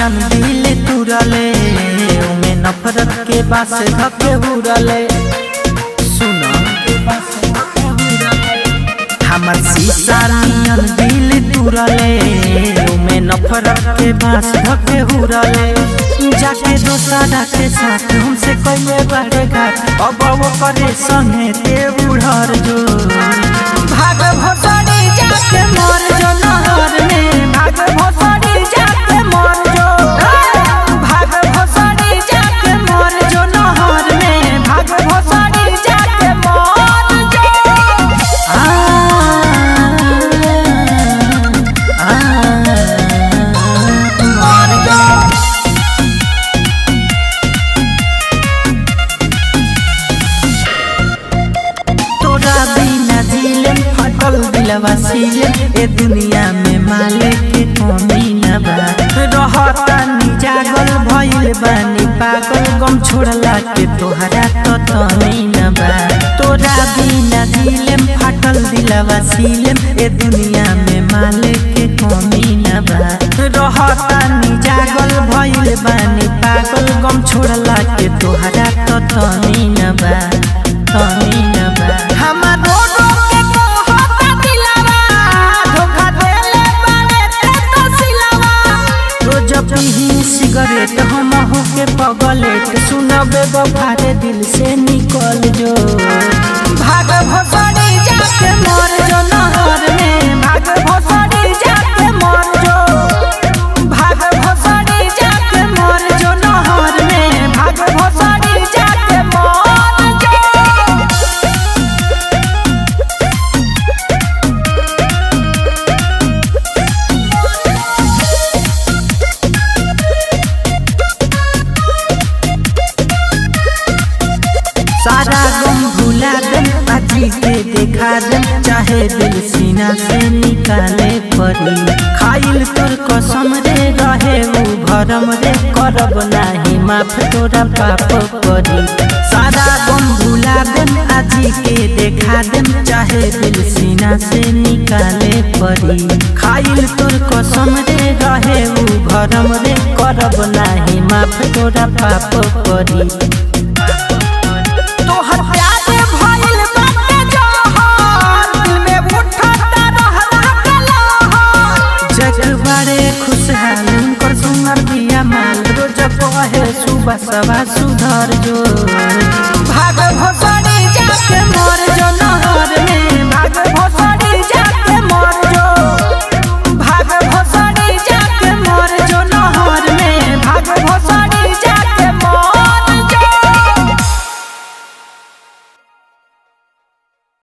नियन दिल तुरले उमे नफरत के बास धके हुरले सुना हमर शीशा नियन दिल तुरले उमे नफरत के बास धके हुरले जाके दोसरा के साथ हमसे कइले बड़े घाट अब वो करे संगे ते उड़र जो भाग भोसड़ी जाके मर जो नहर में भाग भोसड़ी जाके मर जो भाग भोसड़ी जाके मर जो नहर में भाग भोसड़ी जाके मर जो मर जो तोरा बिना जिलेम फटल दिलवा सीलेम ए दुनिया में माले के कमी न बा रहता नी जागल भइल बानी पागल गम छोड़ला के तोहरा तो तनी न बा तोरा बिना जिलेम फटल दिलवा सीलेम ए दुनिया में माले के कमी न बा रहता नी जागल भइल बानी पागल गम छोड़ला के तोहरा तो तनी न बा तनी न बा हमारो के कहता दिलवा धोखा देले बारे ते तो सिलवा रोज पीही सिगरेट हम हो के पगलेट सुनबे बफारे दिल से निकल जो भाग भोसड़ी जाके मर जो नहर में भाग भोसड़ी जाके मर जो भाग भोसड़ी जाके मर जो नहर में भाग भोसड़ी जाके मर जो सारा गम भुला दम आजी के देखा दम चाहे दिल सीना से निकाले पड़ी खाइल तोर कसम रे रहे उ भरम रे करब नाही माफ तोरा पाप पड़ी सारा गम भुला दम आजी के देखा दम चाहे दिल सीना से निकाले पड़ी खाइल तोर कसम रे रहे उ भरम रे करब नाही माफ तोरा पाप पड़ी तोहर प्यार भइल बाटे जहर दिल में उठता रहला कलहर जग बड़े खुशहाल उनकर सुनर बिया माल रोज कहे सुबह सवा सुधर जो भाग भोसड़ी जाके मर